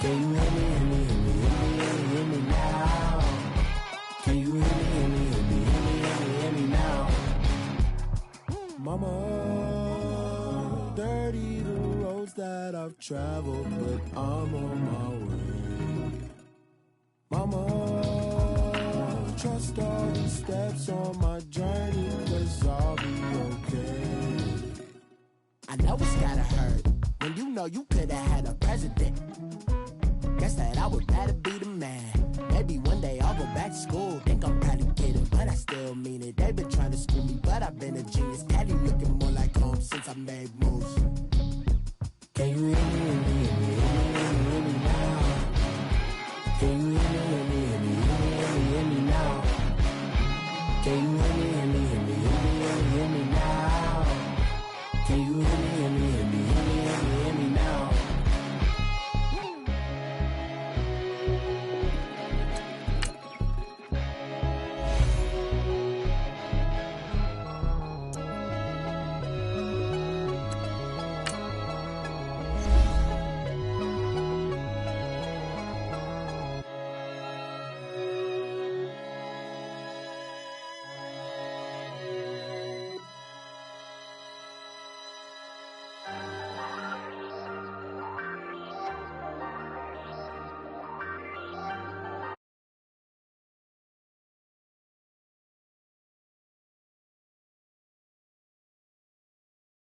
Can you hear me, hear me, hear me, hear me now? Can you hear me, hear me, hear me, hear me now? Mama, dirty the roads that I've traveled, but I'm on my way. Mama, trust all the steps on my journey, 'cause I'll be okay. I know it's gotta hurt when you know you could've had a president. Guess that I would rather be the man. Maybe one day I'll go back to school. Think I'm probably kidding, but I still mean it. They've been trying to screw me, but I've been a genius. Caddy looking more like home since I made moves. Can you hear me, hear me, hear me, hear me now? Can you hear me, hear me, hear me, hear me now? Can you hear me, hear me, hear me, hear me now? Can you hear me, hear me, hear me, hear me now?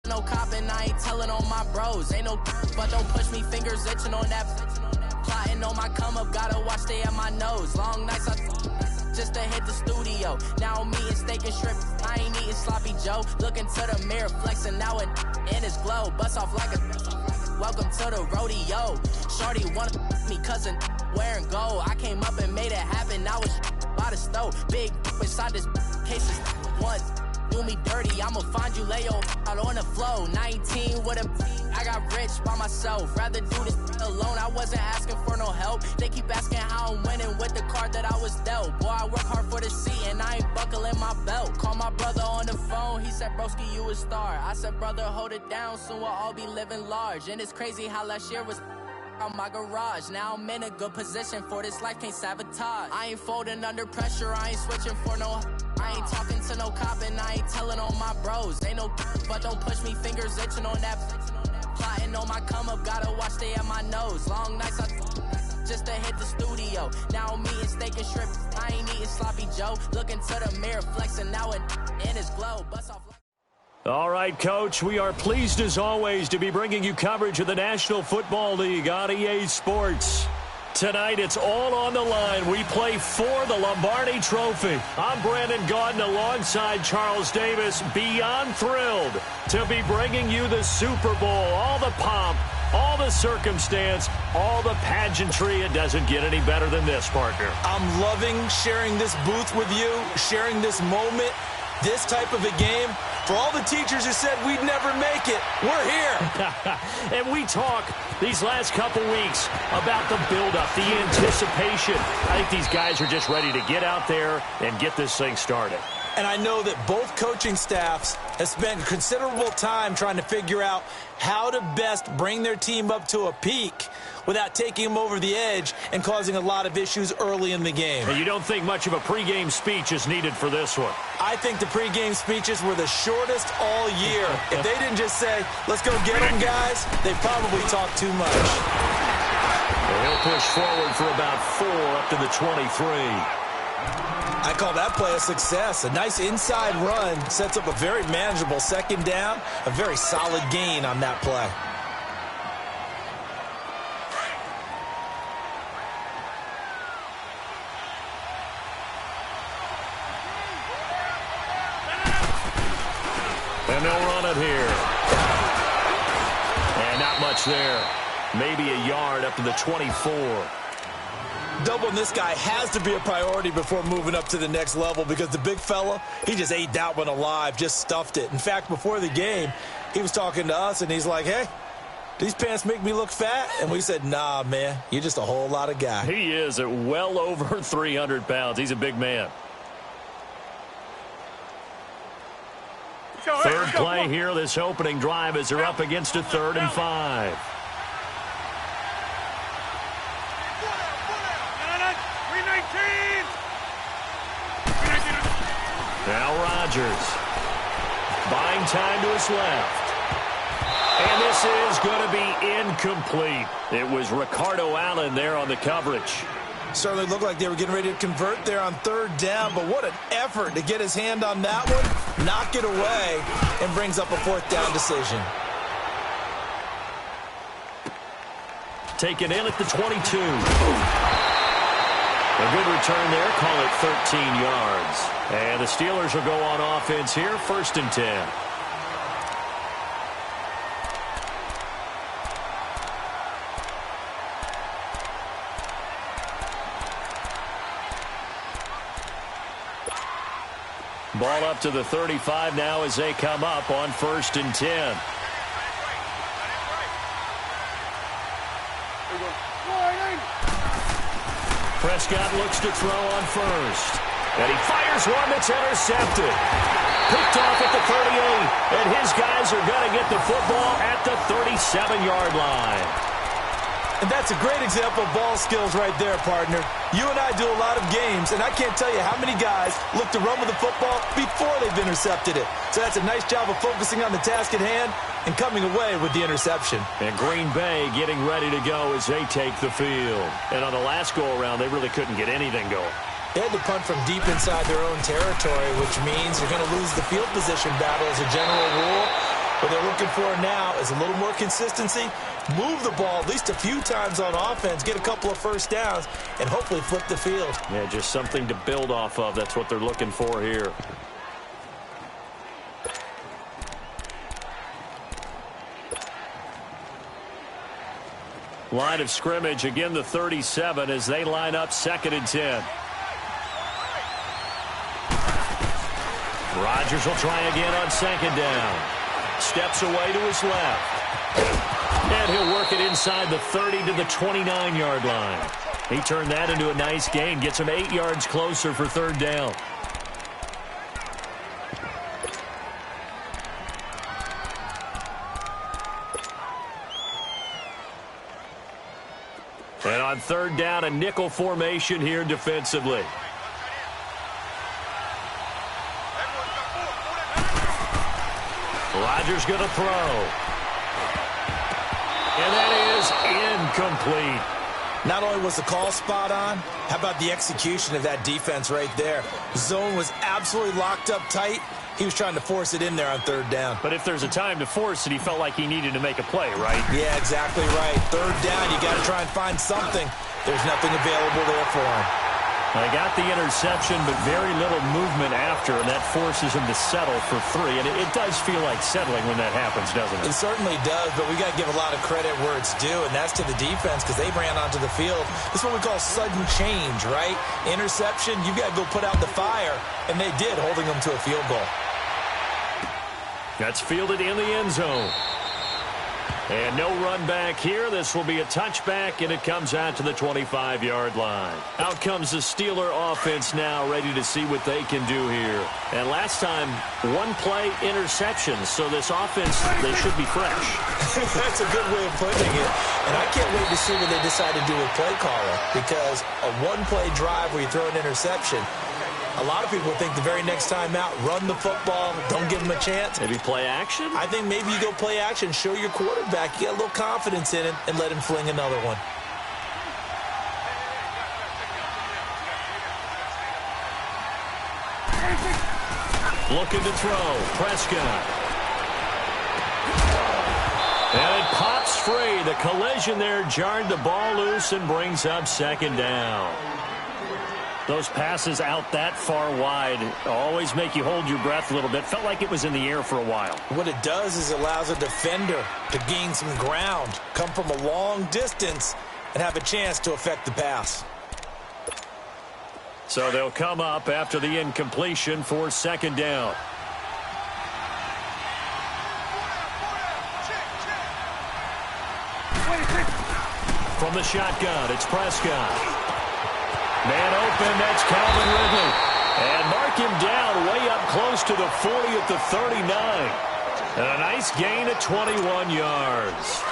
No copping, I ain't telling on my bros. Ain't no but don't push me, fingers itching on that. Plotting on my come up, gotta watch stay at my nose. Long nights just to hit the studio. Now I'm eating steak and shrimp, I ain't eating sloppy Joe. Looking to the mirror, flexing now it in his glow. Bust off like a welcome to the rodeo. Shorty wanna me cousin wearing gold. I came up and made it happen, now it's by the stove. Big inside this case is one. Do me dirty, I'ma find you, lay your out on the flow. 19 with a I got rich by myself. Rather do this alone, I wasn't asking for no help. They keep asking how I'm winning with the card that I was dealt. Boy, I work hard for the seat and I ain't buckling my belt. Call my brother on the phone, he said, broski, you a star. I said, brother, hold it down, soon we'll all be living large. And it's crazy how last year was on my garage. Now I'm in a good position for this life, can't sabotage. I ain't folding under pressure, I ain't switching for no. I ain't talking to no cop and I ain't telling on my bros. Ain't no but don't push me, fingers itching on that. Plotting on my come up, gotta watch stay at my nose. Long nights just to hit the studio. Now I'm eating steak and shrimp, I ain't eating sloppy Joe. Looking to the mirror, flexing now it in his glow. Bust off. All right, Coach, we are pleased as always to be bringing you coverage of the National Football League on EA Sports. Tonight, it's all on the line. We play for the Lombardi Trophy. I'm Brandon Gaudin alongside Charles Davis. Beyond thrilled to be bringing you the Super Bowl. All the pomp, all the circumstance, all the pageantry. It doesn't get any better than this, partner. I'm loving sharing this booth with you, sharing this moment, this type of a game. For all the teachers who said we'd never make it, we're here. And we talk these last couple weeks about the buildup, the anticipation. I think these guys are just ready to get out there and get this thing started. And I know that both coaching staffs have spent considerable time trying to figure out how to best bring their team up to a peak without taking them over the edge and causing a lot of issues early in the game. And you don't think much of a pregame speech is needed for this one? I think the pregame speeches were the shortest all year. If they didn't just say, let's go get them, guys, they probably talked too much. Well, he'll push forward for about 4 up to the 23. I call that play a success. A nice inside run sets up a very manageable second down, a very solid gain on that play. And they'll run it here. And not much there. Maybe a yard up to the 24. Doubling this guy has to be a priority before moving up to the next level because the big fella, he just ate that one alive, just stuffed it. In fact, before the game, he was talking to us, and he's like, hey, these pants make me look fat? And we said, nah, man, you're just a whole lot of guy. He is at well over 300 pounds. He's a big man. Third play here, this opening drive as they're up against a 3rd and 5. Now Rodgers. Buying time to his left. And this is going to be incomplete. It was Ricardo Allen there on the coverage. Certainly looked like they were getting ready to convert there on third down, but what an effort to get his hand on that one, knock it away, and brings up a fourth down decision. Taken in at the 22. A good return there, call it 13 yards. And the Steelers will go on offense here, 1st and 10. Ball up to the 35 now as they come up on 1st and 10. Prescott looks to throw on first. And he fires one that's intercepted. Picked off at the 38. And his guys are going to get the football at the 37-yard line. And that's a great example of ball skills right there, partner. You and I do a lot of games, and I can't tell you how many guys look to run with the football before they've intercepted it. So that's a nice job of focusing on the task at hand and coming away with the interception. And Green Bay getting ready to go as they take the field. And on the last go-around, they really couldn't get anything going. They had to punt from deep inside their own territory, which means you're going to lose the field position battle as a general rule. What they're looking for now is a little more consistency, move the ball at least a few times on offense, get a couple of first downs, and hopefully flip the field. Yeah, just something to build off of. That's what they're looking for here. Line of scrimmage, again the 37 as they line up 2nd and 10. Rodgers will try again on 2nd down. Steps away to his left. And he'll work it inside the 30 to the 29-yard line. He turned that into a nice gain. Gets him 8 yards closer for 3rd down. And on 3rd down, a nickel formation here defensively. Rodgers going to throw. And that is incomplete. Not only was the call spot on, how about the execution of that defense right there? Zone was absolutely locked up tight. He was trying to force it in there on 3rd down. But if there's a time to force it, he felt like he needed to make a play, right? Yeah, exactly right. 3rd down, you got to try and find something. There's nothing available there for him. They got the interception, but very little movement after, and that forces him to settle for 3. And it does feel like settling when that happens, doesn't it? It certainly does, but we got to give a lot of credit where it's due, and that's to the defense because they ran onto the field. This is what we call sudden change, right? Interception, you got to go put out the fire, and they did, holding them to a field goal. That's fielded in the end zone. And no run back here. This will be a touchback, and it comes out to the 25-yard line. Out comes the Steeler offense now, ready to see what they can do here. And last time, 1-play interceptions, so this offense, they should be fresh. That's a good way of putting it. And I can't wait to see what they decide to do with play caller, because a 1-play drive where you throw an interception, a lot of people think the very next time out, run the football, don't give them a chance. Maybe play action? I think maybe you go play action, show your quarterback, you get a little confidence in him, and let him fling another one. Looking to throw. Prescott. And it pops free. The collision there jarred the ball loose and brings up 2nd down. Those passes out that far wide always make you hold your breath a little bit. Felt like it was in the air for a while. What it does is it allows a defender to gain some ground, come from a long distance, and have a chance to affect the pass. So they'll come up after the incompletion for 2nd down. From the shotgun, it's Prescott. Man open, that's Calvin Ridley. And mark him down way up close to the 40 at the 39. And a nice gain of 21 yards.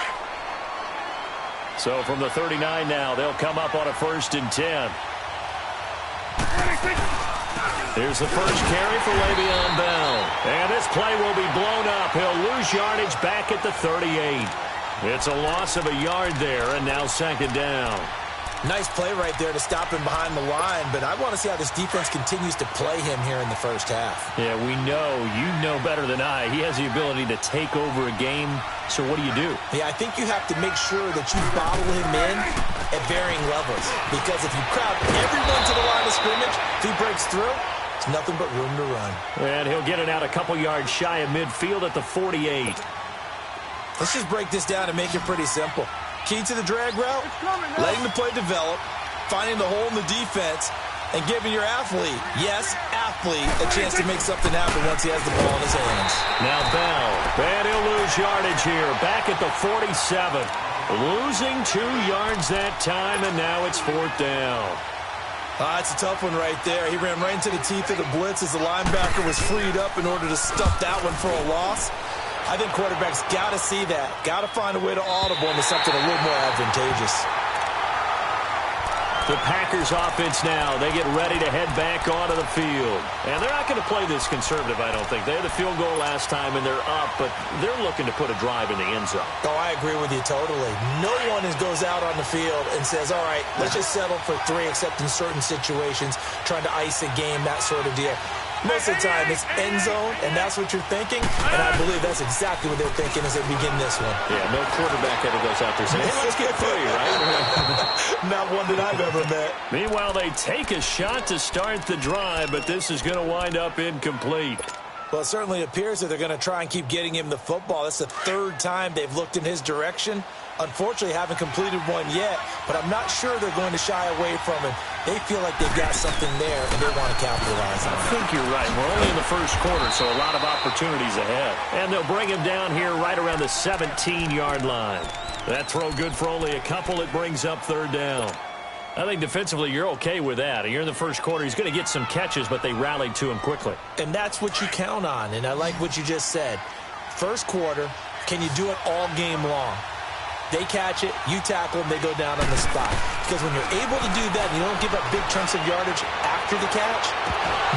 So from the 39 now, they'll come up on a 1st and 10. Here's the first carry for Le'Veon Bell. And this play will be blown up. He'll lose yardage back at the 38. It's a loss of a yard there, and now second down. Nice play right there to stop him behind the line, but I want to see how this defense continues to play him here in the first half. Yeah, we know. You know better than I. He has the ability to take over a game, so what do you do? Yeah, I think you have to make sure that you bottle him in at varying levels, because if you crowd everyone to the line of scrimmage, if he breaks through, it's nothing but room to run. And he'll get it out a couple yards shy of midfield at the 48. Let's just break this down and make it pretty simple. Key to the drag route, letting the play develop, finding the hole in the defense, and giving your athlete, yes, athlete, a chance to make something happen once he has the ball in his hands. Now Bell, and he'll lose yardage here, back at the 47. Losing 2 yards that time, and now it's fourth down. It's a tough one right there. He ran right into the teeth of the blitz as the linebacker was freed up in order to stuff that one for a loss. I think quarterbacks got to see that. Got to find a way to audible into something a little more advantageous. The Packers offense now. They get ready to head back onto the field. And they're not going to play this conservative, I don't think. They had the field goal last time, and they're up, but they're looking to put a drive in the end zone. Oh, I agree with you totally. No one goes out on the field and says, all right, let's just settle for 3, except in certain situations, trying to ice a game, that sort of deal. Most of the time, it's end zone, and that's what you're thinking. And I believe that's exactly what they're thinking as they begin this one. Yeah, no quarterback ever goes out there saying, hey, let's get 3, right? Not one that I've ever met. Meanwhile, they take a shot to start the drive, but this is going to wind up incomplete. Well, it certainly appears that they're going to try and keep getting him the football. That's the 3rd time they've looked in his direction. Unfortunately, haven't completed one yet, but I'm not sure they're going to shy away from him. They feel like they've got something there, and they want to capitalize on it. I think you're right. We're only in the first quarter, so a lot of opportunities ahead. And they'll bring him down here right around the 17-yard line. That throw good for only a couple. It brings up 3rd down. I think defensively you're okay with that. You're in the first quarter. He's going to get some catches, but they rallied to him quickly. And that's what you count on, and I like what you just said. First quarter, can you do it all game long? They catch it, you tackle them, they go down on the spot. Because when you're able to do that and you don't give up big chunks of yardage after the catch,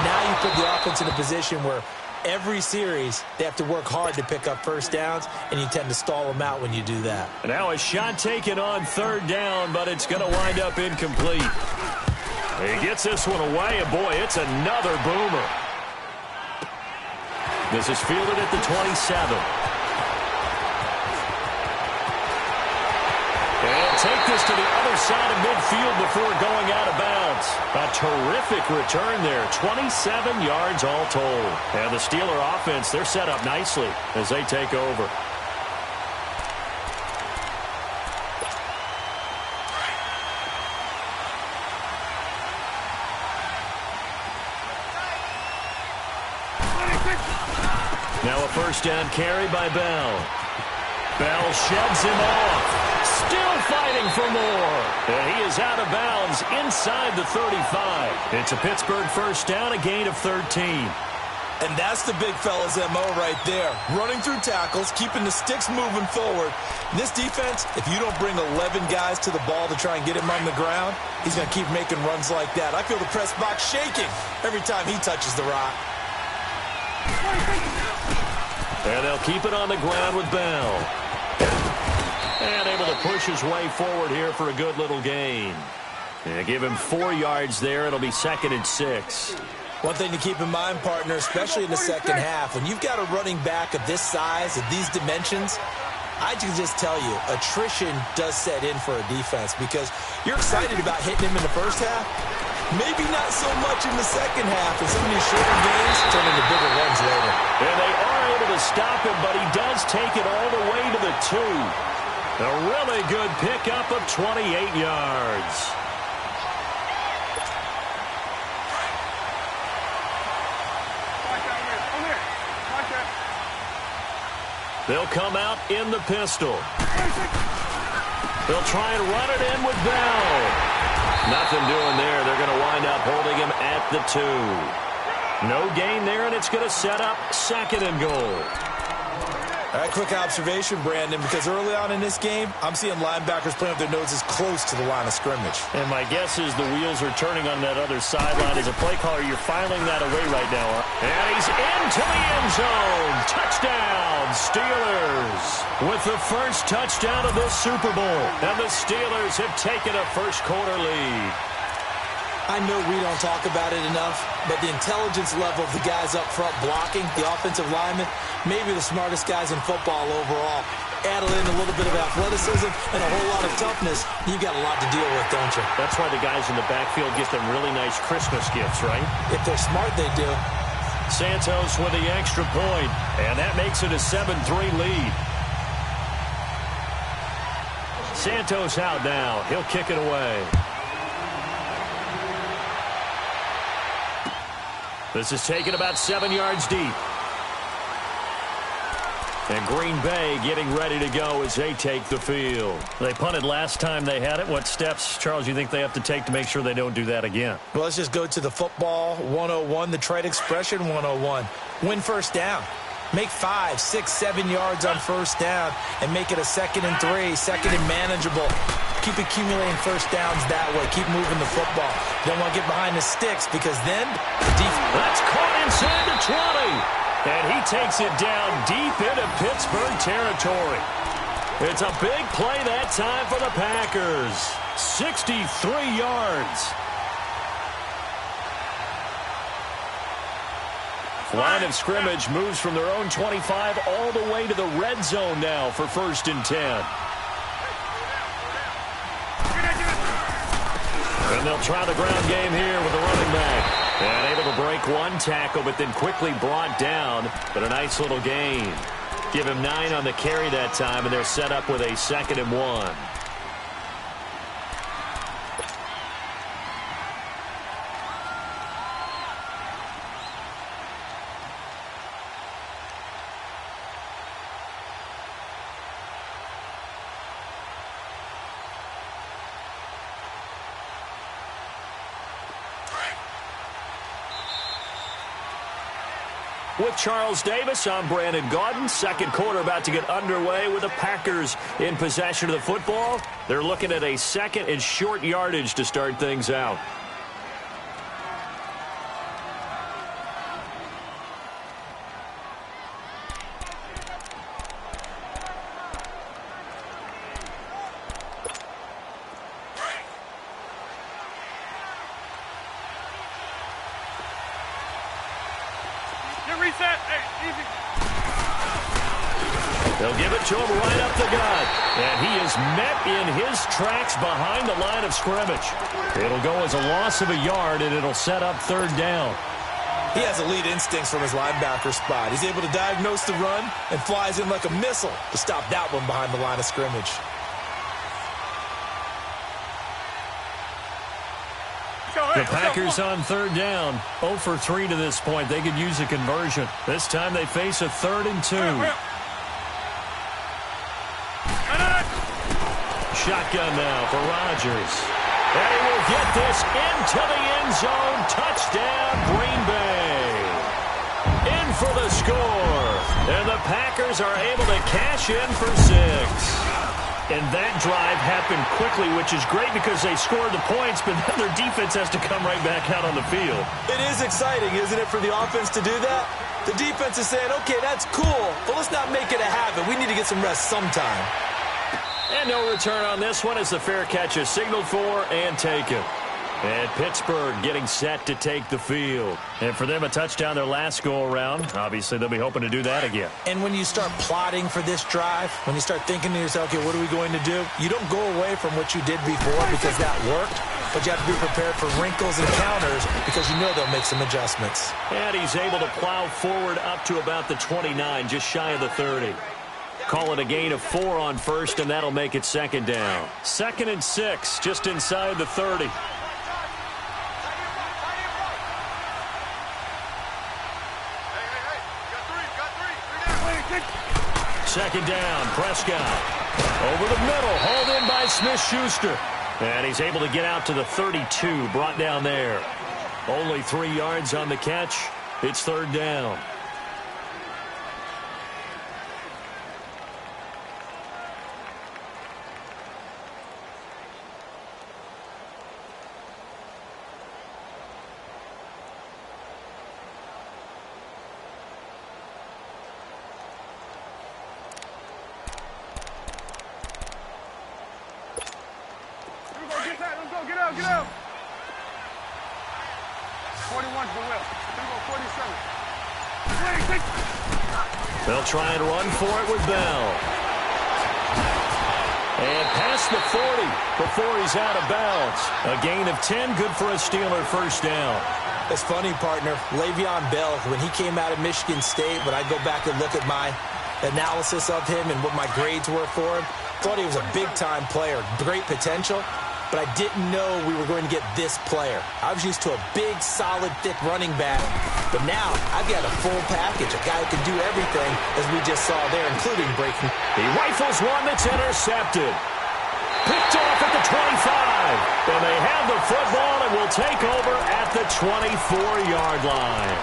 now you put the offense in a position where every series they have to work hard to pick up first downs, and you tend to stall them out when you do that. Now a shot taken on 3rd down, but it's going to wind up incomplete. He gets this one away, and boy, it's another boomer. This is fielded at the 27. And take this to the other side of midfield before going out of bounds. A terrific return there. 27 yards all told. And the Steeler offense, they're set up nicely as they take over. Now a first down carry by Bell. Bell sheds him off. Still fighting for more. And he is out of bounds inside the 35. It's a Pittsburgh first down, a gain of 13. And that's the big fella's MO right there. Running through tackles, keeping the sticks moving forward. In this defense, if you don't bring 11 guys to the ball to try and get him on the ground, he's going to keep making runs like that. I feel the press box shaking every time he touches the rock. And they'll keep it on the ground with Bell. And able to push his way forward here for a good little gain. And give him 4 yards there. It'll be 2nd and 6. One thing to keep in mind, partner, especially in the second half, when you've got a running back of this size, of these dimensions, I can just tell you, attrition does set in for a defense because you're excited about hitting him in the first half. Maybe not so much in the second half, and some of these shorter games turn into bigger runs later. And they are able to stop him, but he does take it all the way to the 2. A really good pickup of 28 yards. They'll come out in the pistol. They'll try and run it in with Bell. Nothing doing there. They're going to wind up holding him at the 2. No gain there, and it's going to set up 2nd and goal. All right, quick observation, Brandon, because early on in this game, I'm seeing linebackers playing with their noses close to the line of scrimmage. And my guess is the wheels are turning on that other sideline. As a play caller, you're filing that away right now. And he's into the end zone. Touchdown, Steelers. With the first touchdown of this Super Bowl. And the Steelers have taken a first-quarter lead. I know we don't talk about it enough, but the intelligence level of the guys up front blocking, the offensive linemen, maybe the smartest guys in football overall. Add in a little bit of athleticism and a whole lot of toughness, you've got a lot to deal with, don't you? That's why the guys in the backfield get them really nice Christmas gifts, right? If they're smart, they do. Santos with the extra point, and that makes it a 7-3 lead. Santos out now. He'll kick it away. This is taken about 7 yards deep. And Green Bay getting ready to go as they take the field. They punted last time they had it. What steps, Charles, you think they have to take to make sure they don't do that again? Well, let's just go to the football 101, the trade expression 101. Win first down. Make 5, 6, 7 yards on first down and make it a 2nd and 3, 2nd and manageable. Keep accumulating first downs that way. Keep moving the football. Don't want to get behind the sticks because then the defense. That's caught inside the 20. And he takes it down deep into Pittsburgh territory. It's a big play that time for the Packers. 63 yards. Line of scrimmage moves from their own 25 all the way to the red zone now for 1st and 10. And they'll try the ground game here with the running back. And able to break one tackle, but then quickly brought down. But a nice little gain. Give him 9 on the carry that time, and they're set up with a 2nd and 1. With Charles Davis, I'm Brandon Gaudin. Second quarter about to get underway with the Packers in possession of the football. They're looking at a 2nd and short yardage to start things out. They'll give it to him right up the gut. And he is met in his tracks behind the line of scrimmage. It'll go as a loss of a yard, and it'll set up 3rd down. He has elite instincts from his linebacker spot. He's able to diagnose the run and flies in like a missile to stop that one behind the line of scrimmage. The Packers on 3rd down. 0 for 3 to this point. They could use a conversion. This time they face a 3rd and 2. Shotgun now for Rodgers. And he will get this into the end zone. Touchdown, Green Bay. In for the score. And the Packers are able to cash in for 6. And that drive happened quickly, which is great because they scored the points, but then their defense has to come right back out on the field. It is exciting, isn't it, for the offense to do that? The defense is saying, okay, that's cool, but let's not make it a habit. We need to get some rest sometime. And no return on this one as the fair catch is signaled for and taken. And Pittsburgh getting set to take the field. And for them, a touchdown their last go-around. Obviously, they'll be hoping to do that again. And when you start plotting for this drive, when you start thinking to yourself, okay, what are we going to do? You don't go away from what you did before because that worked. But you have to be prepared for wrinkles and counters because you know they'll make some adjustments. And he's able to plow forward up to about the 29, just shy of the 30. Call it a gain of 4 on 1st, and that'll make it 2nd down. 2nd and 6, just inside the 30. Second down, Prescott. Over the middle, hauled in by Smith-Schuster. And he's able to get out to the 32, brought down there. Only 3 yards on the catch. It's 3rd down. go, get out, get out. 41's the whip. Here we go, 47. 26. They'll try and run for it with Bell. And past the 40 before he's out of bounds. A gain of 10, good for a Steeler first down. It's funny, partner. Le'Veon Bell, when he came out of Michigan State, when I go back and look at my analysis of him and what my grades were for him, thought he was a big-time player, great potential, but I didn't know we were going to get this player. I was used to a big, solid, thick running back, but now I've got a full package, a guy who can do everything, as we just saw there, including breaking. He rifles one that's intercepted. Picked off at the 25, and they have the football and will take over at the 24-yard line.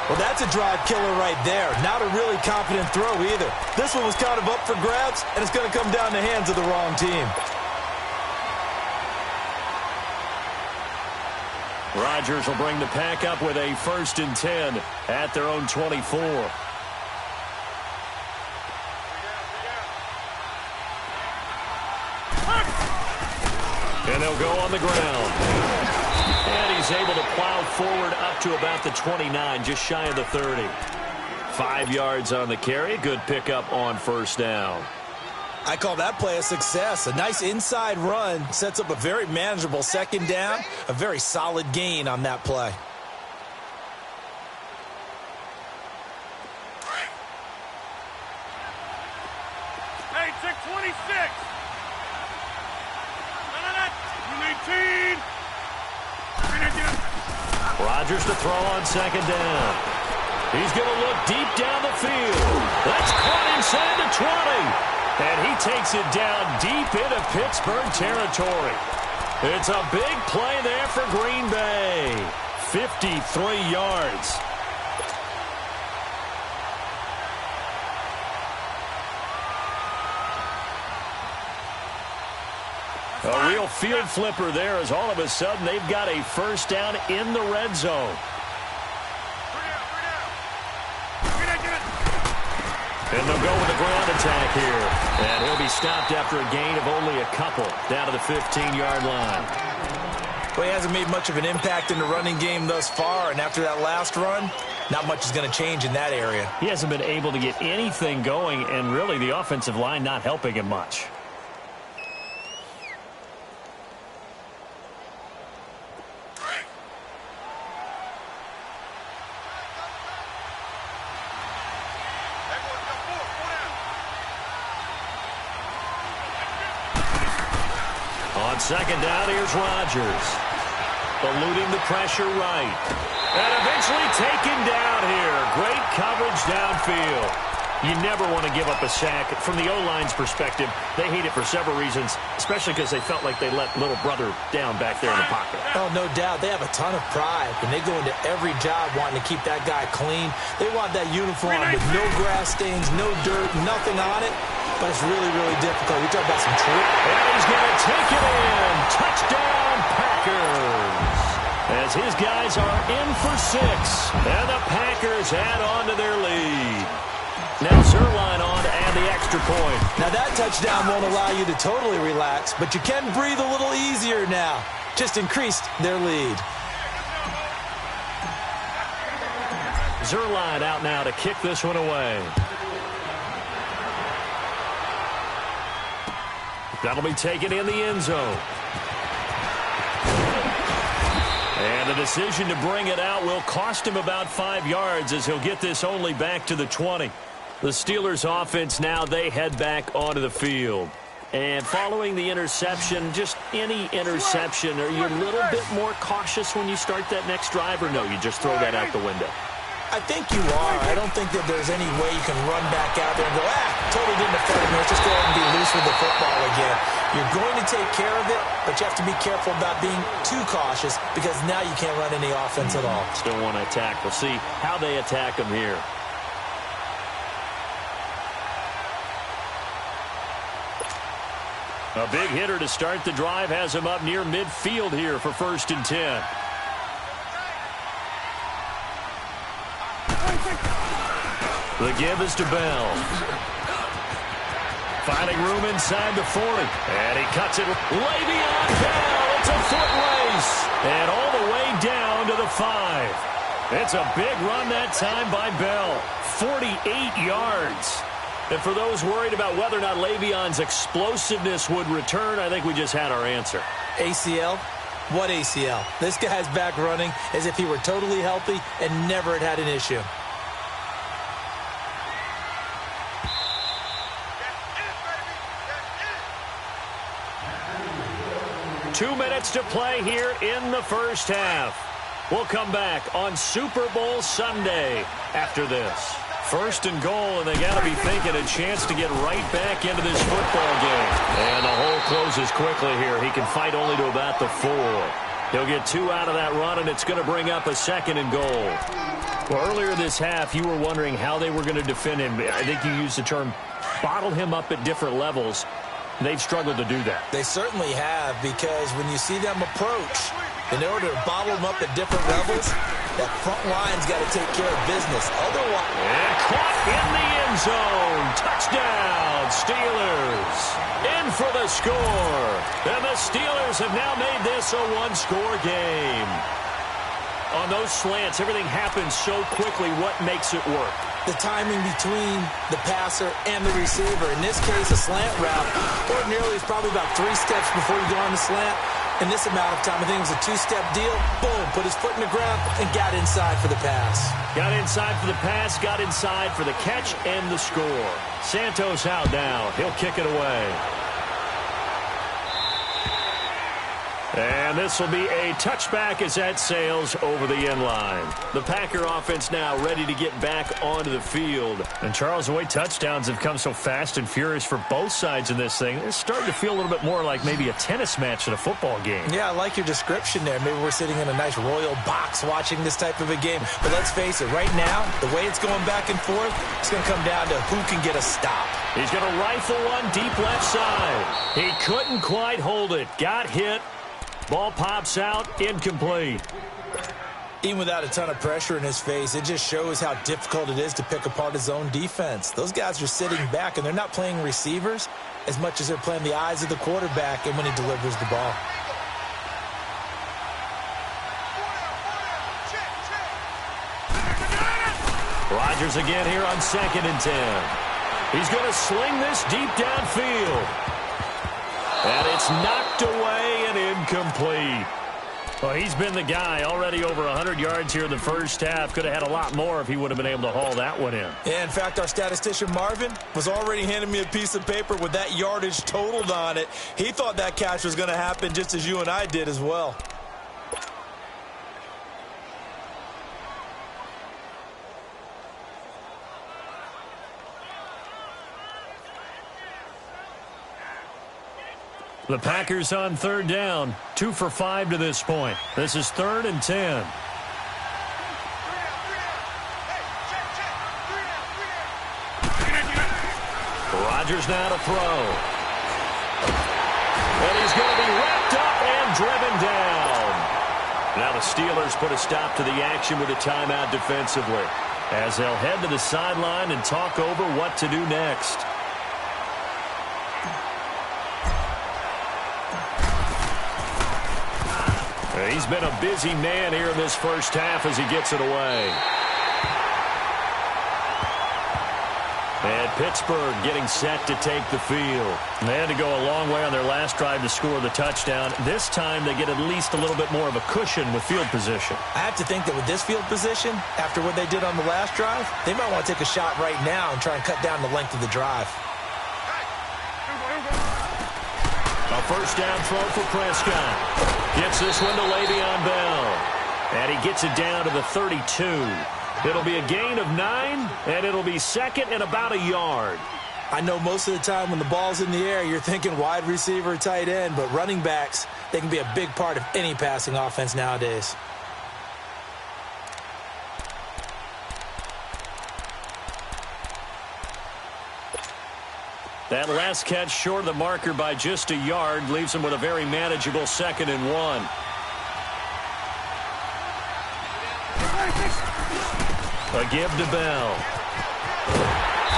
Well, that's a drive killer right there. Not a really confident throw either. This one was kind of up for grabs, and it's going to come down the hands of the wrong team. Rodgers will bring the pack up with a 1st and 10 at their own 24. And they'll go on the ground. And he's able to plow forward up to about the 29, just shy of the 30. 5 yards on the carry. Good pickup on first down. I call that play a success. A nice inside run sets up a very manageable second down. A very solid gain on that play. Hey, check 26. 19. Rodgers to throw on second down. He's going to look deep down the field. That's caught inside the 20. And he takes it down deep into Pittsburgh territory. It's a big play there for Green Bay. 53 yards. A real field flipper there, as all of a sudden they've got a first down in the red zone. And they'll go with the ground attack here. And he'll be stopped after a gain of only a couple down to the 15-yard line. Well, he hasn't made much of an impact in the running game thus far, and after that last run, not much is going to change in that area. He hasn't been able to get anything going, and really the offensive line not helping him much. On second down, here's Rodgers. Eluding the pressure right. And eventually taken down here. Great coverage downfield. You never want to give up a sack. From the O-line's perspective, they hate it for several reasons, especially because they felt like they let little brother down back there in the pocket. Oh, no doubt. They have a ton of pride, and they go into every job wanting to keep that guy clean. They want that uniform with no grass stains, no dirt, nothing on it. But it's really, really difficult. We talk about some true. And he's going to take it in. Touchdown, Packers. As his guys are in for 6. And the Packers add on to their lead. Now Zerline on to add the extra point. Now that touchdown won't allow you to totally relax, but you can breathe a little easier now. Just increased their lead. Zerline out now to kick this one away. That'll be taken in the end zone. And the decision to bring it out will cost him about 5 yards, as he'll get this only back to the 20. The Steelers offense now, they head back onto the field. And following the interception, just any interception, are you a little bit more cautious when you start that next drive, or no, you just throw that out the window? I think you are. I don't think that there's any way you can run back out there and go, totally didn't affect me. Let's just go ahead and be loose with the football again. You're going to take care of it, but you have to be careful about being too cautious, because now you can't run any offense at all. Still want to attack. We'll see how they attack them here. A big hitter to start the drive has him up near midfield here for 1st and 10. The give is to Bell. Finding room inside the 40. And he cuts it. Le'Veon Bell. It's a foot race. And all the way down to the 5. It's a big run that time by Bell. 48 yards. And for those worried about whether or not Le'Veon's explosiveness would return, I think we just had our answer. ACL? What ACL? This guy's back running as if he were totally healthy and never had an issue. That's it. 2 minutes to play here in the first half. We'll come back on Super Bowl Sunday after this. First and goal, and they got to be thinking a chance to get right back into this football game. And the hole closes quickly here. He can fight only to about the 4. He'll get 2 out of that run, and it's going to bring up a second and goal. Well, earlier this half, you were wondering how they were going to defend him. I think you used the term bottle him up at different levels. They've struggled to do that. They certainly have, because when you see them approach, in order to bottle them up at different levels, that front line's got to take care of business. Otherwise... And caught in the end zone. Touchdown, Steelers. In for the score. And the Steelers have now made this a one-score game. On those slants, everything happens so quickly. What makes it work? The timing between the passer and the receiver. In this case, a slant route. Ordinarily, it's probably about 3 steps before you go on the slant. In this amount of time, I think it was a 2-step deal. Boom, put his foot in the ground and got inside for the pass. Got inside for the pass, got inside for the catch and the score. Santos out now. He'll kick it away. And this will be a touchback as that sails over the end line. The Packer offense now ready to get back onto the field. And Charles, the way touchdowns have come so fast and furious for both sides in this thing, it's starting to feel a little bit more like maybe a tennis match than a football game. Yeah, I like your description there. Maybe we're sitting in a nice royal box watching this type of a game. But let's face it, right now, the way it's going back and forth, it's going to come down to who can get a stop. He's going to rifle one deep left side. He couldn't quite hold it. Got hit. Ball pops out, incomplete. Even without a ton of pressure in his face, it just shows how difficult it is to pick apart his own defense. Those guys are sitting back, and they're not playing receivers as much as they're playing the eyes of the quarterback and when he delivers the ball. Rodgers again here on 2nd and 10. He's going to sling this deep downfield. And it's knocked away and incomplete. Well, he's been the guy already over 100 yards here in the first half. Could have had a lot more if he would have been able to haul that one in. Yeah, in fact, our statistician Marvin was already handing me a piece of paper with that yardage totaled on it. He thought that catch was going to happen just as you and I did as well. The Packers on 3rd down. 2 for 5 to this point. This is 3rd and 10. Rodgers now to throw. And he's going to be wrapped up and driven down. Now the Steelers put a stop to the action with a timeout defensively, as they'll head to the sideline and talk over what to do next. He's been a busy man here in this first half as he gets it away. And Pittsburgh getting set to take the field. They had to go a long way on their last drive to score the touchdown. This time they get at least a little bit more of a cushion with field position. I have to think that with this field position, after what they did on the last drive, they might want to take a shot right now and try and cut down the length of the drive. A first down throw for Prescott. Gets this one to Le'Veon Bell. And he gets it down to the 32. It'll be a gain of 9, and it'll be 2nd and about a yard. I know most of the time when the ball's in the air, you're thinking wide receiver, tight end, but running backs, they can be a big part of any passing offense nowadays. That last catch short of the marker by just a yard leaves him with a very manageable 2nd and 1. A give to Bell.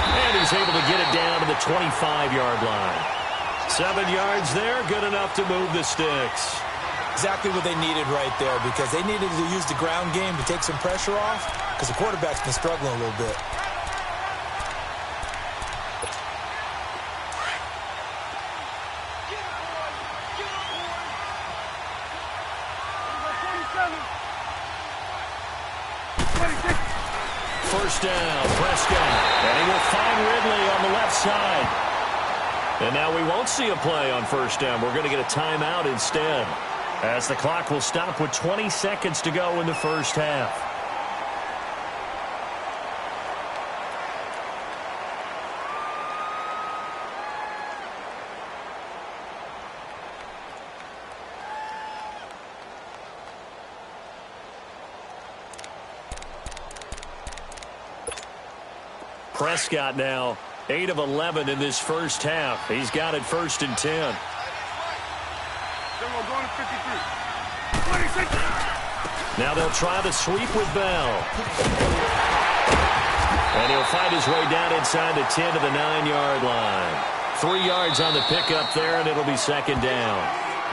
And he's able to get it down to the 25-yard line. 7 yards there, good enough to move the sticks. Exactly what they needed right there, because they needed to use the ground game to take some pressure off, because the quarterback's been struggling a little bit. First down, Prescott. And he will find Ridley on the left side. And now we won't see a play on first down. We're going to get a timeout instead, as the clock will stop with 20 seconds to go in the first half. Prescott now 8 of 11 in this first half. He's got it 1st and 10. Now they'll try the sweep with Bell. And he'll find his way down inside the 10 to the 9-yard line. 3 yards on the pickup there, and it'll be 2nd down.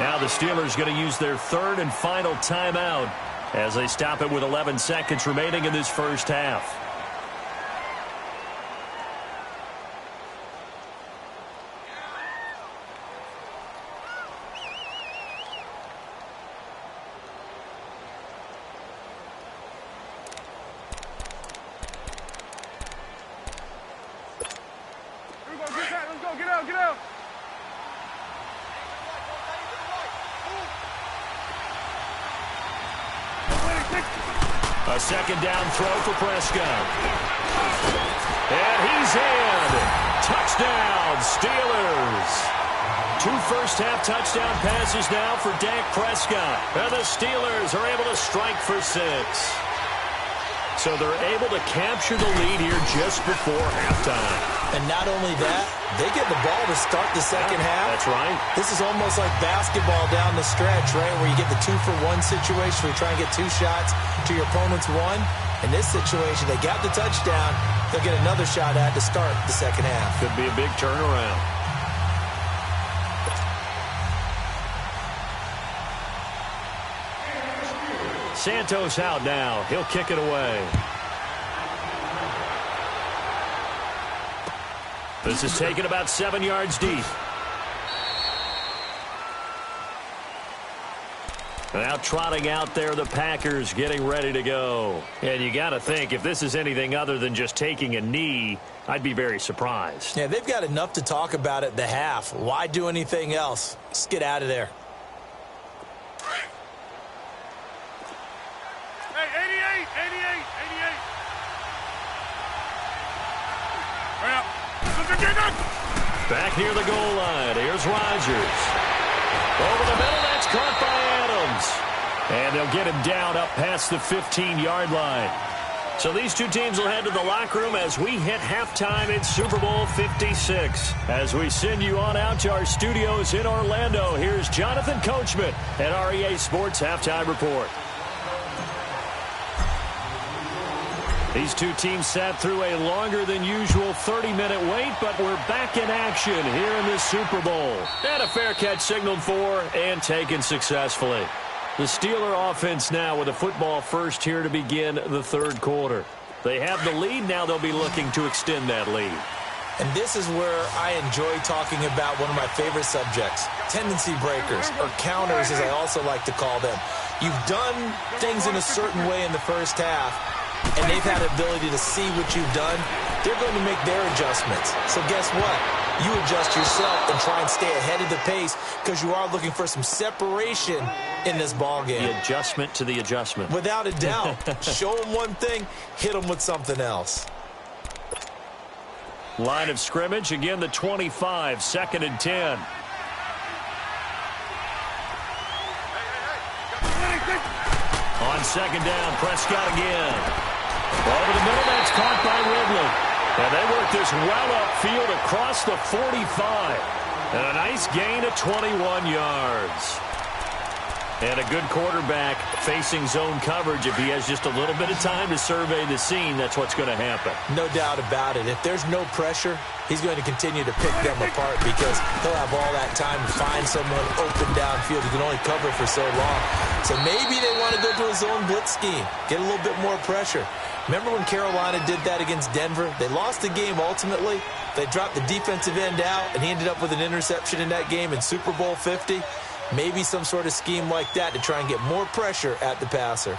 Now the Steelers going to use their 3rd and final timeout as they stop it with 11 seconds remaining in this first half. A 2nd down throw for Prescott. And he's in. Touchdown, Steelers. 2 first-half touchdown passes now for Dak Prescott. And the Steelers are able to strike for 6. So they're able to capture the lead here just before halftime. And not only that, they get the ball to start the second half. That's right. This is almost like basketball down the stretch, right, where you get the 2-for-1 situation where you try and get 2 shots to your opponent's 1. In this situation, they got the touchdown. They'll get another shot at to start the second half. Could be a big turnaround. Santos out now. He'll kick it away. This is taken about 7 yards deep. Now trotting out there, the Packers getting ready to go. And you got to think, if this is anything other than just taking a knee, I'd be very surprised. Yeah, they've got enough to talk about at the half. Why do anything else? Just get out of there. Hey, 88. Hurry up. Back near the goal line. Here's Rodgers. Over the middle, that's caught by Adams. And they'll get him down up past the 15-yard line. So these two teams will head to the locker room as we hit halftime in Super Bowl 56. As we send you on out to our studios in Orlando, here's Jonathan Coachman at REA Sports Halftime Report. These two teams sat through a longer than usual 30-minute wait, but we're back in action here in this Super Bowl. And a fair catch signaled for and taken successfully. The Steeler offense now with a football first here to begin the third quarter. They have the lead. Now they'll be looking to extend that lead. And this is where I enjoy talking about one of my favorite subjects, tendency breakers, or counters as I also like to call them. You've done things in a certain way in the first half, and they've had the ability to see what you've done. They're going to make their adjustments. So guess what? You adjust yourself and try and stay ahead of the pace because you are looking for some separation in this ball game. The adjustment to the adjustment. Without a doubt. Show them one thing, hit them with something else. Line of scrimmage, again the 25, 2nd and 10. On 2nd down, Prescott again. Over the middle, that's caught by Ridley. And they work this well upfield across the 45. And a nice gain of 21 yards. And a good quarterback facing zone coverage, if he has just a little bit of time to survey the scene, that's what's going to happen. No doubt about it. If there's no pressure, he's going to continue to pick them apart because he'll have all that time to find someone open downfield. He can only cover for so long. So maybe they want to go to a zone blitz scheme, get a little bit more pressure. Remember when Carolina did that against Denver? They lost the game ultimately. They dropped the defensive end out, and he ended up with an interception in that game in Super Bowl 50. Maybe some sort of scheme like that to try and get more pressure at the passer.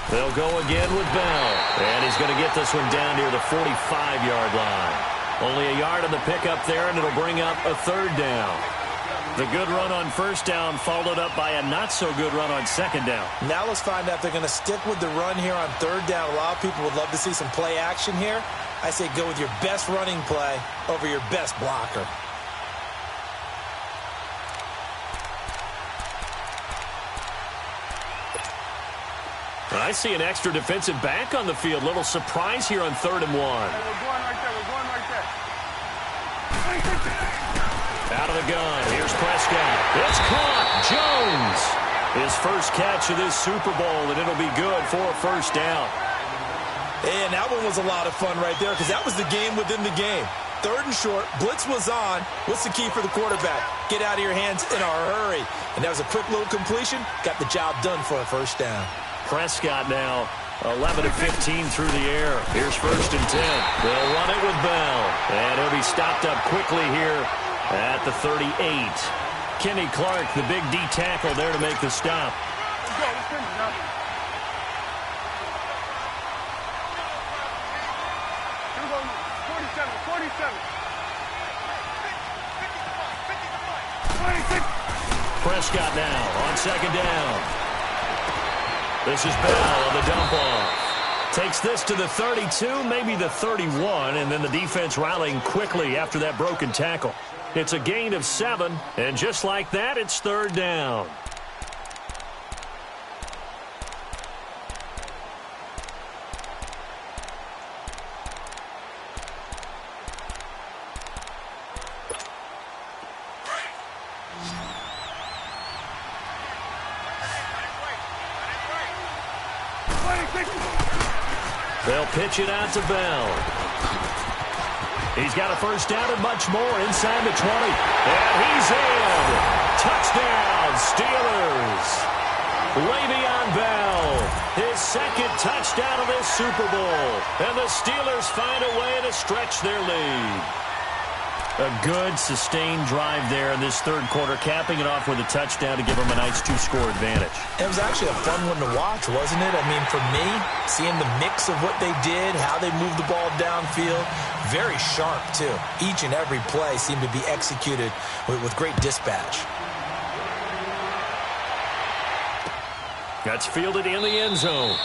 They'll go again with Bell. And he's going to get this one down near the 45-yard line. Only a yard on the pickup there, and it'll bring up a third down. The good run on first down followed up by a not-so-good run on second down. Now let's find out if they're going to stick with the run here on third down. A lot of people would love to see some play action here. I say go with your best running play over your best blocker. I see an extra defensive back on the field. Little surprise here on 3rd and 1. Hey, we're going right there. We're going right there. Out of the gun. Here's Prescott. It's caught. Jones. His first catch of this Super Bowl, and it'll be good for a first down. And that one was a lot of fun right there because that was the game within the game. 3rd and short. Blitz was on. What's the key for the quarterback? Get out of your hands in a hurry. And that was a quick little completion. Got the job done for a first down. Prescott now 11 of 15 through the air. Here's 1st and 10. They'll run it with Bell. And he'll be stopped up quickly here at the 38. Kenny Clark, the big D tackle there to make the stop. Let's go. Let's finish now. Here we go. 47. 26. Prescott now on 2nd down. This is Bell on the dump off. Takes this to the 32, maybe the 31, and then the defense rallying quickly after that broken tackle. It's a gain of 7, and just like that, it's 3rd down. They'll pitch it out to Bell. He's got a first down and much more inside the 20. And he's in. Touchdown, Steelers. Le'Veon Bell, his 2nd touchdown of this Super Bowl. And the Steelers find a way to stretch their lead. A good, sustained drive there in this 3rd quarter, capping it off with a touchdown to give them a nice 2-score advantage. It was actually a fun one to watch, wasn't it? I mean, for me, seeing the mix of what they did, how they moved the ball downfield, very sharp, too. Each and every play seemed to be executed with great dispatch. That's fielded in the end zone.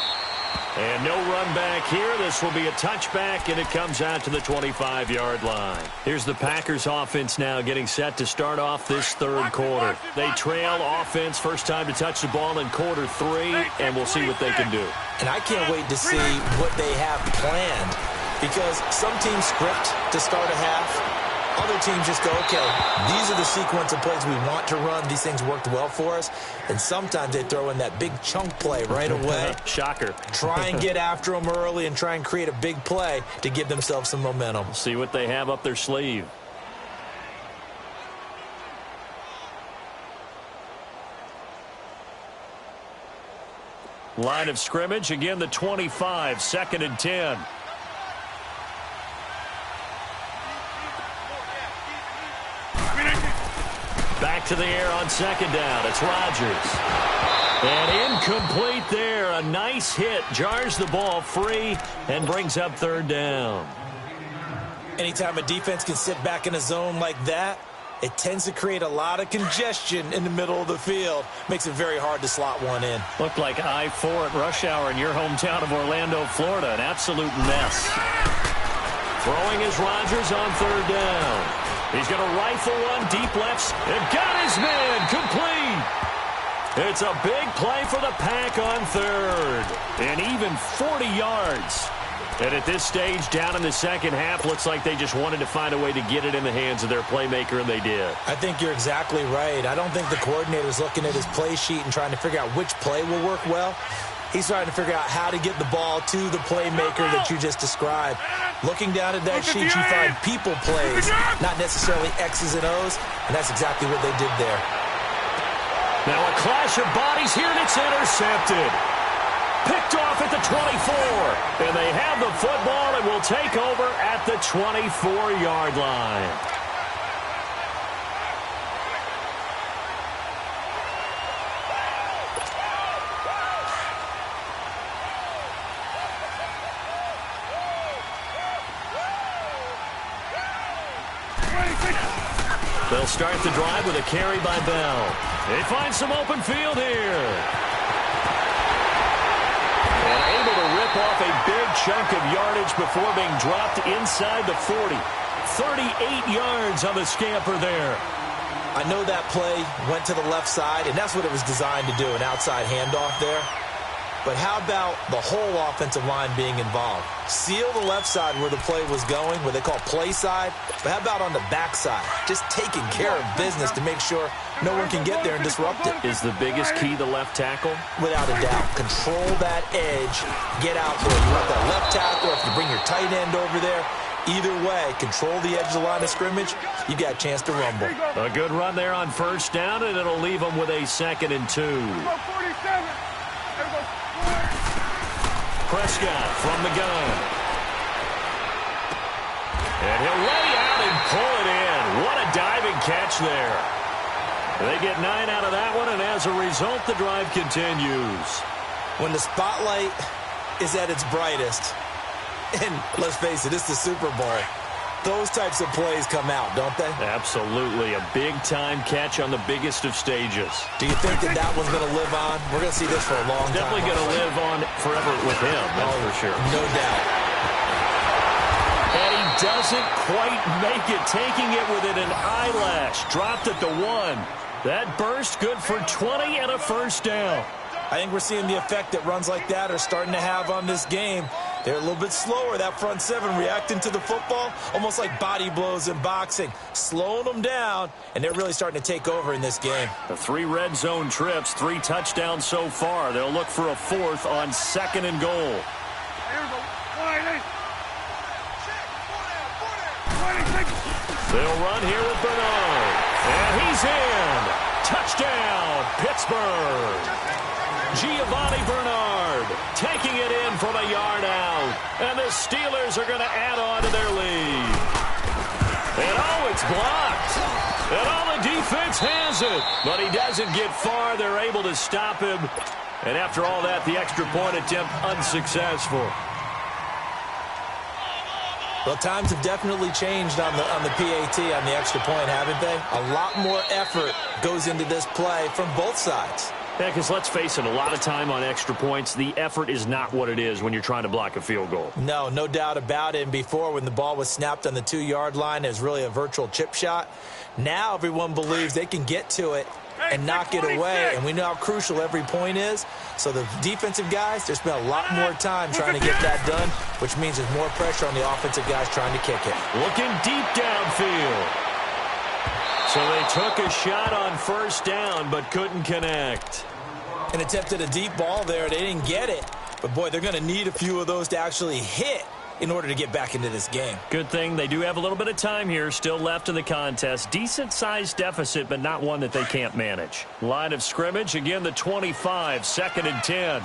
And no run back here. This will be a touchback, and it comes out to the 25-yard line. Here's the Packers offense now getting set to start off this 3rd quarter. They trail offense, first time to touch the ball in quarter 3, and we'll see what they can do. And I can't wait to see what they have planned because some teams script to start a half. Other teams just go, okay, these are the sequence of plays we want to run. These things worked well for us. And sometimes they throw in that big chunk play right away. Shocker. Try and get after them early and try and create a big play to give themselves some momentum. See what they have up their sleeve. Line of scrimmage, again the 25, 2nd and 10. Back to the air on 2nd down. It's Rodgers. And incomplete there. A nice hit. Jars the ball free and brings up 3rd down. Anytime a defense can sit back in a zone like that, it tends to create a lot of congestion in the middle of the field. Makes it very hard to slot one in. Looked like I-4 at rush hour in your hometown of Orlando, Florida. An absolute mess. Throwing is Rodgers on 3rd down. He's going to rifle one deep left and got his man complete. It's a big play for the Pack on third. And even 40 yards. And at this stage, down in the second half, looks like they just wanted to find a way to get it in the hands of their playmaker, and they did. I think you're exactly right. I don't think the coordinator's looking at his play sheet and trying to figure out which play will work well. He's trying to figure out how to get the ball to the playmaker that you just described. Looking down at that sheet, you find people plays, not necessarily X's and O's, and that's exactly what they did there. Now a clash of bodies here, and it's intercepted. Picked off at the 24, and they have the football and will take over at the 24-yard line. They'll start the drive with a carry by Bell. They find some open field here. And able to rip off a big chunk of yardage before being dropped inside the 40. 38 yards on the scamper there. I know that play went to the left side, and that's what it was designed to do, an outside handoff there. But how about the whole offensive line being involved? Seal the left side where the play was going, what they call play side. But how about on the back side? Just taking care of business to make sure no one can get there and disrupt it. Is the biggest key the left tackle? Without a doubt. Control that edge. Get out there. You want that left tackle, if you bring your tight end over there. Either way, control the edge of the line of scrimmage. You got a chance to rumble. A good run there on first down, and it'll leave them with a 2nd and 2. Prescott from the gun. And he'll lay out and pull it in. What a diving catch there. They get 9 out of that one, and as a result, the drive continues. When the spotlight is at its brightest, and let's face it, it's the Super Bowl, those types of plays come out, don't they? Absolutely. A big-time catch on the biggest of stages. Do you think that that one's going to live on? We're going to see this for a long time. Definitely going to live on forever with him, that's for sure. No doubt. And he doesn't quite make it, taking it within an eyelash. Dropped at the 1. That burst good for 20 and a first down. I think we're seeing the effect that runs like that are starting to have on this game. They're a little bit slower, that front 7, reacting to the football, almost like body blows in boxing, slowing them down, and they're really starting to take over in this game. The 3 red zone trips, 3 touchdowns so far. They'll look for a 4th on 2nd and goal. They'll run here with Bernard, and he's in. Touchdown, Pittsburgh. Giovanni Bernard taking it in from a yard out. And the Steelers are going to add on to their lead. And oh, it's blocked. And all the defense has it. But he doesn't get far. They're able to stop him. And after all that, the extra point attempt unsuccessful. Well, times have definitely changed on the PAT, on the extra point, haven't they? A lot more effort goes into this play from both sides. Yeah, because let's face it, a lot of time on extra points, the effort is not what it is when you're trying to block a field goal. No doubt about it. And before, when the ball was snapped on the 2-yard line, it was really a virtual chip shot. Now everyone believes they can get to it and knock it away. And we know how crucial every point is. So the defensive guys, they spent a lot more time trying to get that done, which means there's more pressure on the offensive guys trying to kick it. Looking deep downfield. So they took a shot on first down, but couldn't connect. And attempted a deep ball there. They didn't get it. But, boy, they're going to need a few of those to actually hit in order to get back into this game. Good thing they do have a little bit of time here still left in the contest. Decent-sized deficit, but not one that they can't manage. Line of scrimmage, again, the 25, 2nd and 10.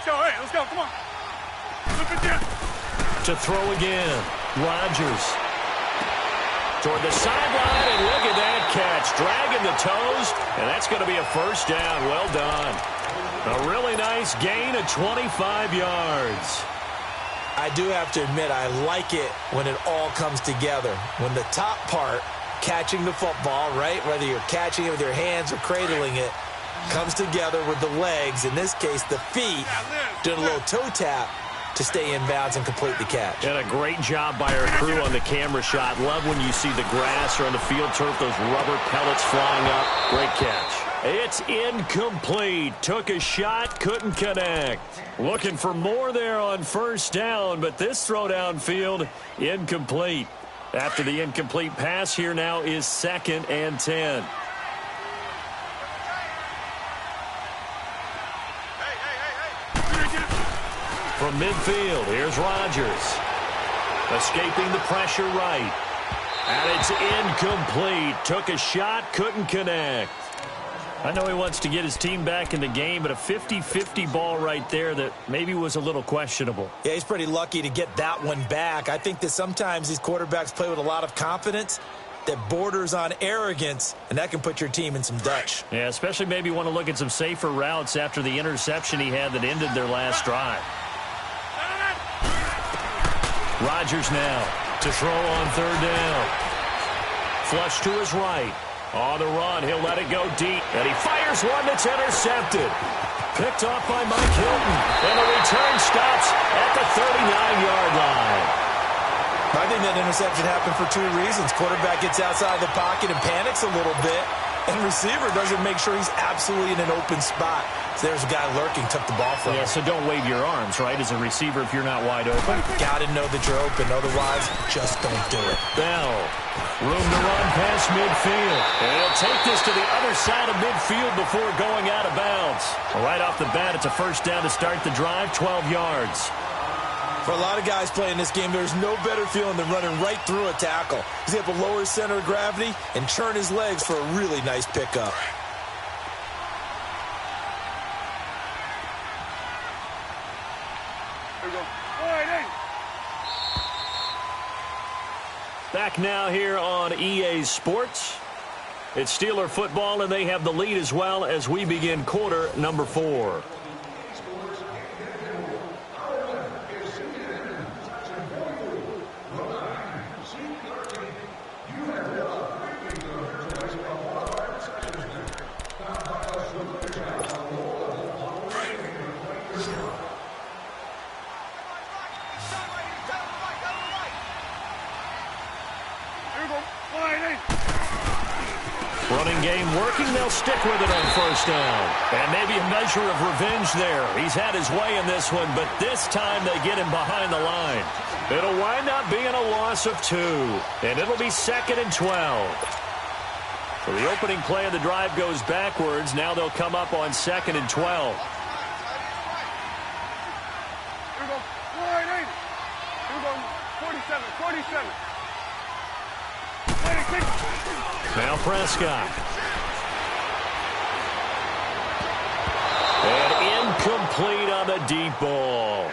Let's go, come on. To throw again, Rodgers. Toward the sideline, and look at that catch. Dragging the toes, and that's going to be a first down. Well done. A really nice gain of 25 yards. I do have to admit, I like it when it all comes together. When the top part, catching the football, right, whether you're catching it with your hands or cradling it, comes together with the legs, in this case the feet, doing a little toe tap to stay in bounds and complete the catch. And a great job by our crew on the camera shot. Love when you see the grass or on the field turf, those rubber pellets flying up. Great catch. It's incomplete. Took a shot, couldn't connect. Looking for more there on first down, but this throw downfield, incomplete. After the incomplete pass, here now is 2nd and 10. From midfield, here's Rodgers. Escaping the pressure right. And it's incomplete. Took a shot, couldn't connect. I know he wants to get his team back in the game, but a 50-50 ball right there that maybe was a little questionable. Yeah, he's pretty lucky to get that one back. I think that sometimes these quarterbacks play with a lot of confidence that borders on arrogance, and that can put your team in some Dutch. Yeah, especially maybe want to look at some safer routes after the interception he had that ended their last drive. Rodgers now to throw on 3rd down. Flush to his right. On the run, he'll let it go deep. And he fires one that's intercepted. Picked off by Mike Hilton. And the return stops at the 39-yard line. I think that interception happened for 2 reasons. Quarterback gets outside the pocket and panics a little bit. And receiver doesn't make sure he's absolutely in an open spot. So there's a guy lurking, took the ball from him. Yeah, so don't wave your arms, right, as a receiver if you're not wide open. Got to know that you're open. Otherwise, just don't do it. Bell, room to run past midfield. And he'll take this to the other side of midfield before going out of bounds. Right off the bat, it's a first down to start the drive, 12 yards. For a lot of guys playing this game, there's no better feeling than running right through a tackle. He's able to lower his center of gravity and turn his legs for a really nice pickup. Here we go. All right, Back now here on EA Sports. It's Steeler football, and they have the lead as well as we begin quarter number 4. Running game working, they'll stick with it on first down. And maybe a measure of revenge there. He's had his way in this one, but this time they get him behind the line. It'll wind up being a loss of 2, and it'll be 2nd and 12. So the opening play of the drive goes backwards. Now they'll come up on 2nd and 12. Here we go. All right, Here we go. 47. 26. Now Prescott. And incomplete on the deep ball.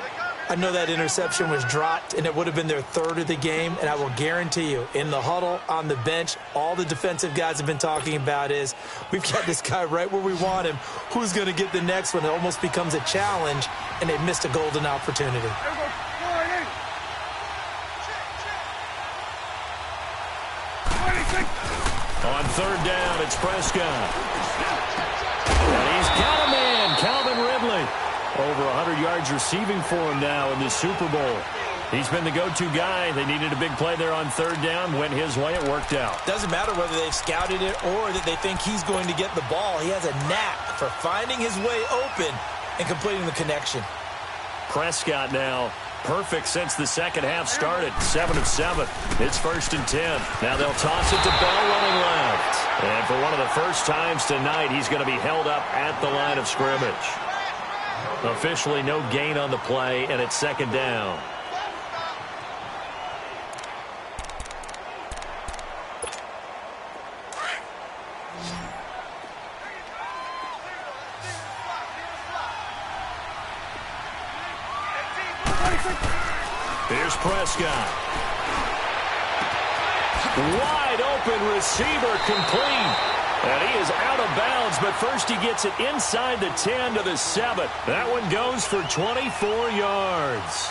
I know that interception was dropped, and it would have been their 3rd of the game, and I will guarantee you, in the huddle, on the bench, all the defensive guys have been talking about is, we've got this guy right where we want him. Who's going to get the next one? It almost becomes a challenge, and they missed a golden opportunity. On 3rd down, it's Prescott. And he's got a man, Calvin Ridley. Over 100 yards receiving for him now in this Super Bowl. He's been the go-to guy. They needed a big play there on 3rd down. Went his way. It worked out. Doesn't matter whether they've scouted it or that they think he's going to get the ball. He has a knack for finding his way open and completing the connection. Prescott now perfect since the second half started. 7 of 7. It's 1st and 10. Now they'll toss it to Bell running left. And for one of the first times tonight, he's going to be held up at the line of scrimmage. Officially no gain on the play, and it's 2nd down. Here's Prescott. Wide open receiver complete. And he is out of bounds, but first he gets it inside the 10 to the 7. That one goes for 24 yards.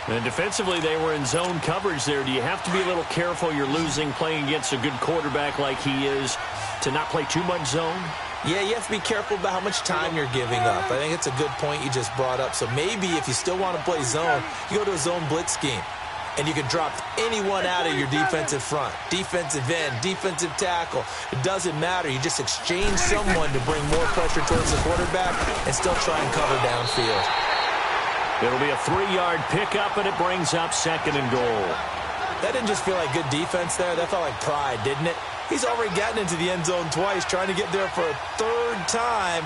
And defensively, they were in zone coverage there. Do you have to be a little careful? You're losing playing against a good quarterback like he is to not play too much zone? Yeah, you have to be careful about how much time you're giving up. I think it's a good point you just brought up. So maybe if you still want to play zone, you go to a zone blitz scheme. and you can drop anyone out of your defensive front. Defensive end, defensive tackle. It doesn't matter. You just exchange someone to bring more pressure towards the quarterback and still try and cover downfield. It'll be a 3-yard pickup, and it brings up 2nd and goal. That didn't just feel like good defense there. That felt like pride, didn't it? He's already gotten into the end zone twice, trying to get there for a 3rd time.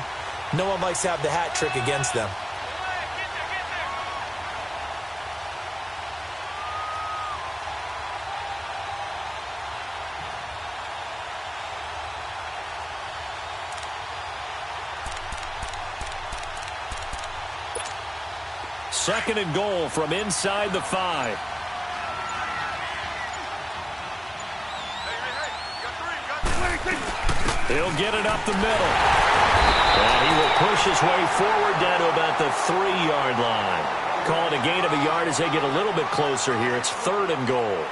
No one likes to have the hat trick against them. Second and goal from inside the 5. He'll get it up the middle. And he will push his way forward down to about the 3-yard line. Call it a gain of a yard as they get a little bit closer here. It's 3rd and goal.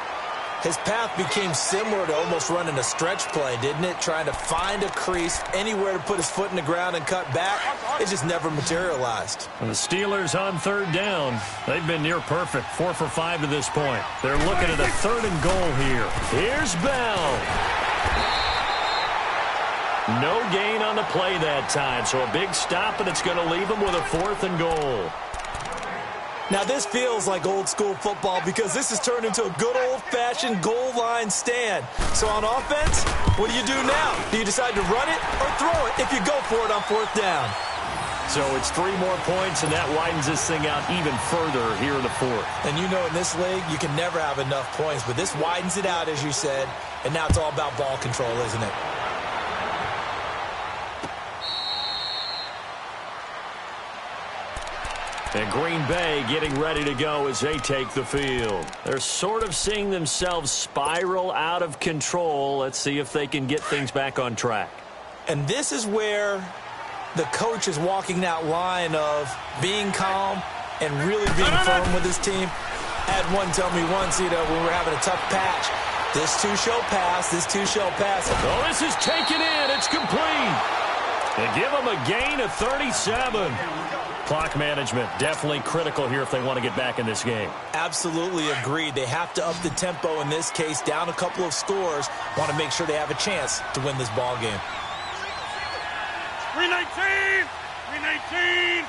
His path became similar to almost running a stretch play, didn't it? Trying to find a crease, anywhere to put his foot in the ground and cut back. It just never materialized. And the Steelers on 3rd down. They've been near perfect, 4 for 5 to this point. They're looking at a 3rd and goal here. Here's Bell. No gain on the play that time, so a big stop, and it's going to leave them with a 4th and goal. Now, this feels like old-school football because this has turned into a good old-fashioned goal line stand. So on offense, what do you do now? Do you decide to run it or throw it if you go for it on 4th down? So it's 3 more points, and that widens this thing out even further here in the 4th. And you know in this league, you can never have enough points, but this widens it out, as you said, and now it's all about ball control, isn't it? And Green Bay getting ready to go as they take the field. They're sort of seeing themselves spiral out of control. Let's see if they can get things back on track. And this is where the coach is walking that line of being calm and really being firm with his team. I had one tell me once, when we were having a tough patch, this too shall pass, this too shall pass. Oh, this is taken in. It's complete. They give them a gain of 37. Clock management definitely critical here if they want to get back in this game. Absolutely agreed. They have to up the tempo in this case, down a couple of scores. Want to make sure they have a chance to win this ball game. 319! 319!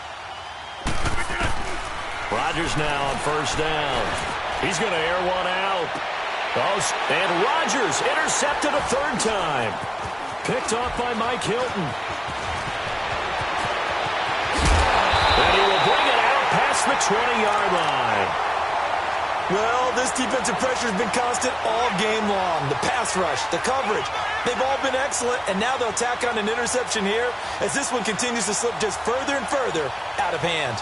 Rodgers now on 1st down. He's going to air one out. And Rodgers intercepted a 3rd time. Picked off by Mike Hilton. And he will bring it out past the 20-yard line. Well, this defensive pressure has been constant all game long. The pass rush, the coverage, they've all been excellent, and now they'll tack on an interception here as this one continues to slip just further and further out of hand.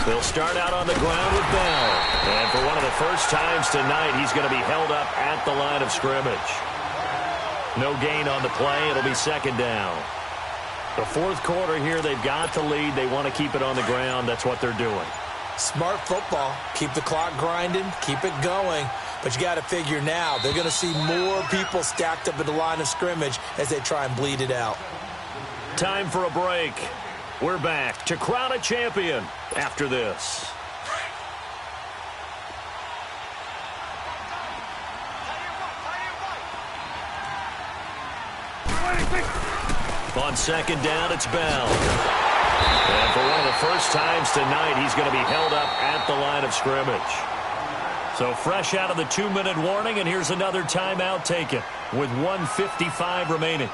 They'll start out on the ground with Bell. And for one of the first times tonight, he's going to be held up at the line of scrimmage. No gain on the play. It'll be 2nd down. The 4th quarter here, they've got the lead. They want to keep it on the ground. That's what they're doing. Smart football. Keep the clock grinding. Keep it going. But you got to figure now, they're going to see more people stacked up at the line of scrimmage as they try and bleed it out. Time for a break. We're back to crown a champion after this. On 2nd down, it's Bell. And for one of the first times tonight, he's going to be held up at the line of scrimmage. So fresh out of the 2-minute warning, and here's another timeout taken with 1:55 remaining.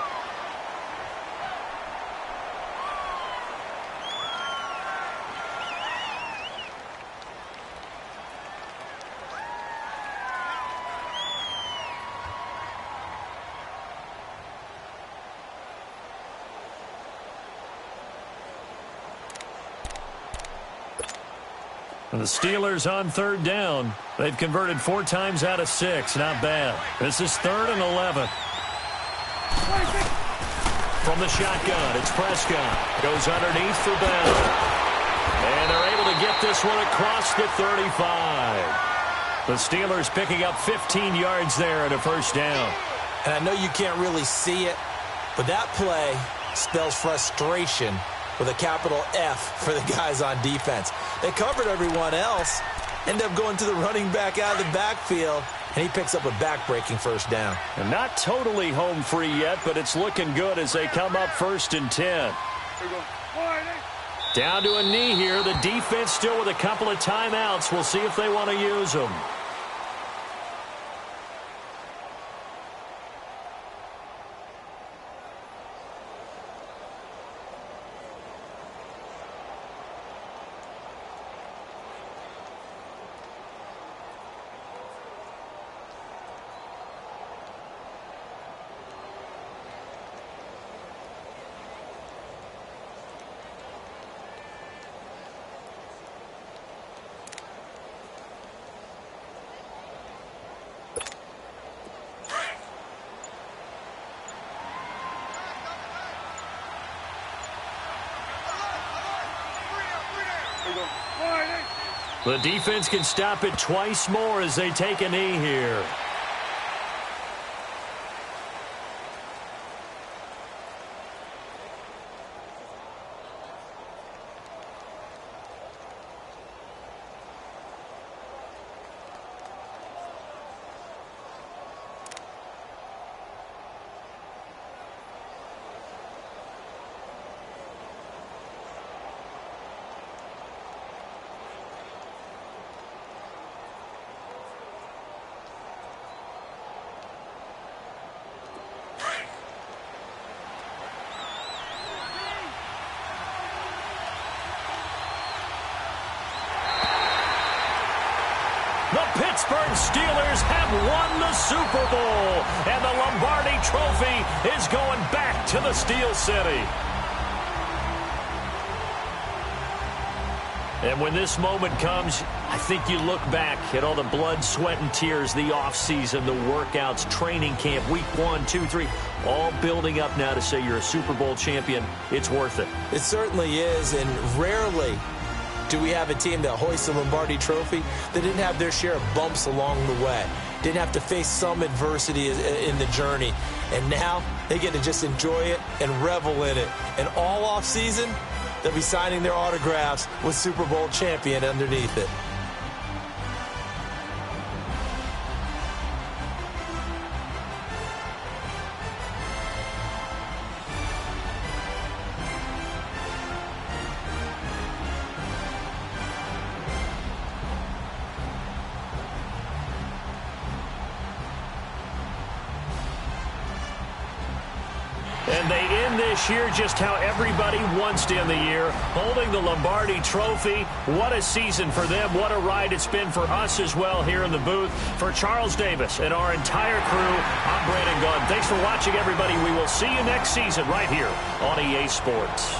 And the Steelers on 3rd down. They've converted 4 times out of 6. Not bad. This is 3rd and 11. From the shotgun, it's Prescott. Goes underneath for Bell. And they're able to get this one across the 35. The Steelers picking up 15 yards there at a 1st down. And I know you can't really see it, But that play spells frustration with a capital F for the guys on defense. They covered everyone else, end up going to the running back out of the backfield, and he picks up a back-breaking first down. And not totally home free yet, but it's looking good as they come up 1st and 10. Down to a knee here. The defense still with a couple of timeouts. We'll see if they want to use them. The defense can stop it twice more as they take a knee here. The Pittsburgh Steelers have won the Super Bowl, and the Lombardi Trophy is going back to the Steel City. And when this moment comes, I think you look back at all the blood, sweat, and tears, the offseason, the workouts, training camp, week 1, 2, 3, all building up now to say you're a Super Bowl champion. It's worth it. It certainly is, and rarely do we have a team that hoists the Lombardi Trophy that didn't have their share of bumps along the way, didn't have to face some adversity in the journey, and now they get to just enjoy it and revel in it. And all offseason, they'll be signing their autographs with Super Bowl champion underneath it. And they end this year just how everybody wants to end the year, holding the Lombardi Trophy. What a season for them. What a ride it's been for us as well here in the booth. For Charles Davis and our entire crew, I'm Brandon Gunn. Thanks for watching, everybody. We will see you next season right here on EA Sports.